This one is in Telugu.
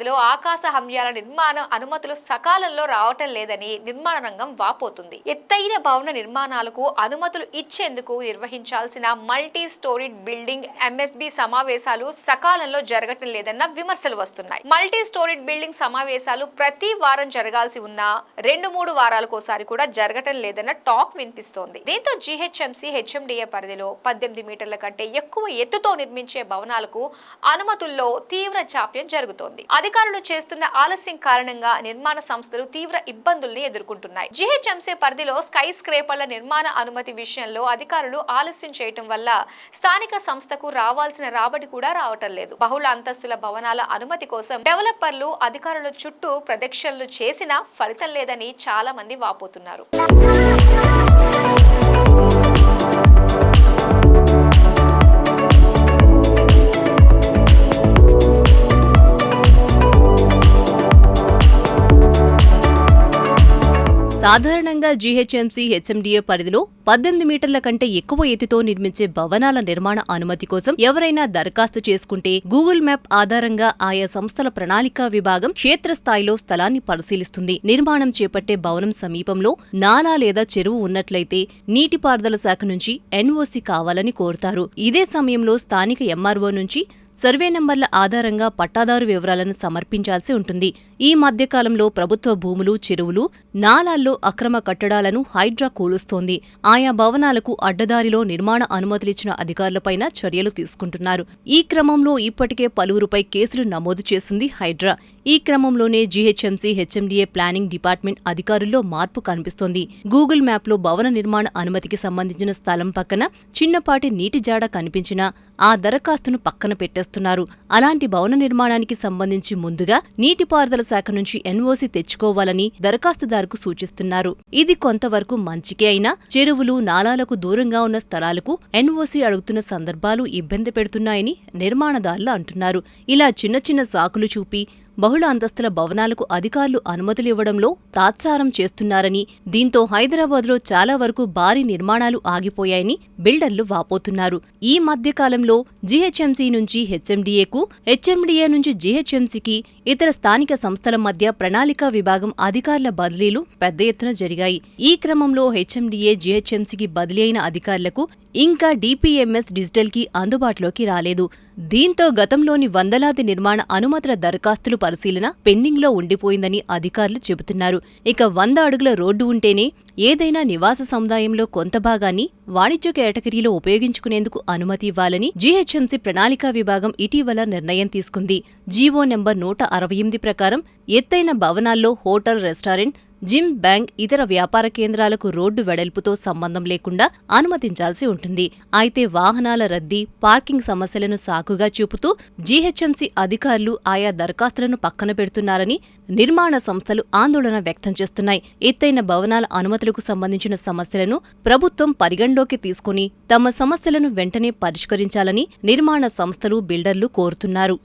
హైదరాబాద్లో ఆకాశ హమ్యాల నిర్మాణ అనుమతులు సకాలంలో రావటం లేదని నిర్మాణ రంగం వాపోతుంది. ఎత్తైన భవన నిర్మాణాలకు అనుమతులు ఇచ్చేందుకు నిర్వహించాల్సిన మల్టీ స్టోరీడ్ బిల్డింగ్ ఎంఎస్బి సమావేశాలు సకాలంలో జరగటం లేదన్న విమర్శలు వస్తున్నాయి. మల్టీ స్టోరీడ్ బిల్డింగ్ సమావేశాలు ప్రతి వారం జరగాల్సి ఉన్నా 2-3 వారాలకోసారి కూడా జరగటం లేదన్న టాక్ వినిపిస్తోంది. దీంతో జీహెచ్ఎంసీ హెచ్ఎండిఏ పరిధిలో 18 మీటర్ల కంటే ఎక్కువ ఎత్తుతో నిర్మించే భవనాలకు అనుమతుల్లో తీవ్ర జాప్యం జరుగుతోంది. అధికారులు చేస్తున్న ఆలస్యం కారణంగా నిర్మాణ సంస్థలు తీవ్ర ఇబ్బందుల్ని ఎదుర్కొంటున్నాయి. జీహెచ్ఎంసీ పరిధిలో స్కై స్క్రేపర్ల నిర్మాణ అనుమతి విషయంలో అధికారులు ఆలస్యం చేయటం వల్ల స్థానిక సంస్థకు రావాల్సిన రాబడి కూడా రావటం లేదు. బహుళ అంతస్తుల భవనాల అనుమతి కోసం డెవలపర్లు అధికారుల చుట్టూ ప్రదక్షిణలు చేసినా ఫలితం లేదని చాలా మంది వాపోతున్నారు. సాధారణంగా జీహెచ్ఎంసీ హెచ్ఎండిఏ పరిధిలో 18 మీటర్ల కంటే ఎక్కువ ఎత్తుతో నిర్మించే భవనాల నిర్మాణ అనుమతి కోసం ఎవరైనా దరఖాస్తు చేసుకుంటే గూగుల్ మ్యాప్ ఆధారంగా ఆయా సంస్థల ప్రణాళికా విభాగం క్షేత్రస్థాయిలో స్థలాన్ని పరిశీలిస్తుంది. నిర్మాణం చేపట్టే భవనం సమీపంలో నాలా లేదా చెరువు ఉన్నట్లయితే నీటిపారుదల శాఖ నుంచి ఎన్ఓసీ కావాలని కోరుతారు. ఇదే సమయంలో స్థానిక ఎంఆర్ఓ నుంచి సర్వే నంబర్ల ఆధారంగా పట్టాదారు వివరాలను సమర్పించాల్సి ఉంటుంది. ఈ మధ్యకాలంలో ప్రభుత్వ భూములు, చెరువులు, నాలాల్లో అక్రమ కట్టడాలను హైడ్రా కూలుస్తోంది. ఆయా భవనాలకు అడ్డదారిలో నిర్మాణ అనుమతులిచ్చిన అధికారులపైన చర్యలు తీసుకుంటున్నారు. ఈ క్రమంలో ఇప్పటికే పలువురుపై కేసులు నమోదు చేసింది హైడ్రా. ఈ క్రమంలోనే జీహెచ్ఎంసీ హెచ్ఎండిఏ ప్లానింగ్ డిపార్ట్మెంట్ అధికారుల్లో మార్పు కనిపిస్తోంది. గూగుల్ మ్యాప్లో భవన నిర్మాణ అనుమతికి సంబంధించిన స్థలం పక్కన చిన్నపాటి నీటి జాడ కనిపించినా ఆ దరఖాస్తును పక్కన పెట్టేస్తున్నారు. అలాంటి భవన నిర్మాణానికి సంబంధించి ముందుగా నీటిపారుదల శాఖ నుంచి ఎన్ఓసీ తెచ్చుకోవాలని దరఖాస్తుదారుకు సూచిస్తున్నారు. ఇది కొంతవరకు మంచికే అయినా చెరువులు, నాలాలకు దూరంగా ఉన్న స్థలాలకు ఎన్ఓసీ అడుగుతున్న సందర్భాలు ఇబ్బంది పెడుతున్నాయని నిర్మాణదారులు అంటున్నారు. ఇలా చిన్న చిన్న సాకులు చూపి బహుళ అంతస్తుల భవనాలకు అధికారులు అనుమతులివ్వడంలో తాత్సారం చేస్తున్నారని, దీంతో హైదరాబాద్లో చాలా వరకు భారీ నిర్మాణాలు ఆగిపోయాయని బిల్డర్లు వాపోతున్నారు. ఈ మధ్యకాలంలో జీహెచ్ఎంసీ నుంచి హెచ్ఎండిఏకు, హెచ్ఎండిఏ నుంచి జీహెచ్ఎంసీకి, ఇతర స్థానిక సంస్థల మధ్య ప్రణాళికా విభాగం అధికారుల బదిలీలు పెద్ద ఎత్తున జరిగాయి. ఈ క్రమంలో హెచ్ఎండిఏ జీహెచ్ఎంసీకి బదిలీ అయిన అధికారులకు ఇంకా డిపిఎంఎస్ డిజిటల్కి అందుబాటులోకి రాలేదు. దీంతో గతంలోని వందలాది నిర్మాణ అనుమతుల దరఖాస్తుల పరిశీలన పెండింగ్లో ఉండిపోయిందని అధికారులు చెబుతున్నారు. ఇక 100 అడుగుల రోడ్డు ఉంటేనే ఏదైనా నివాస సముదాయంలో కొంత భాగాన్ని వాణిజ్య కేటగిరీలో ఉపయోగించుకునేందుకు అనుమతి ఇవ్వాలని జీహెచ్ఎంసీ ప్రణాళికా విభాగం ఇటీవల నిర్ణయం తీసుకుంది. జీవో నెంబర్ 168 ప్రకారం ఎత్తైన భవనాల్లో హోటల్, రెస్టారెంట్, జిమ్, బ్యాంక్, ఇతర వ్యాపార కేంద్రాలకు రోడ్డు వెడల్పుతో సంబంధం లేకుండా అనుమతించాల్సి ఉంటుంది. అయితే వాహనాల రద్దీ, పార్కింగ్ సమస్యలను సాకుగా చూపుతూ జీహెచ్ఎంసీ అధికారులు ఆయా దరఖాస్తులను పక్కన పెడుతున్నారని నిర్మాణ సంస్థలు ఆందోళన వ్యక్తం చేస్తున్నాయి. ఎత్తైన భవనాల అనుమతులకు సంబంధించిన సమస్యలను ప్రభుత్వం పరిగణలోకి తీసుకుని తమ సమస్యలను వెంటనే పరిష్కరించాలని నిర్మాణ సంస్థలు, బిల్డర్లు కోరుతున్నారు.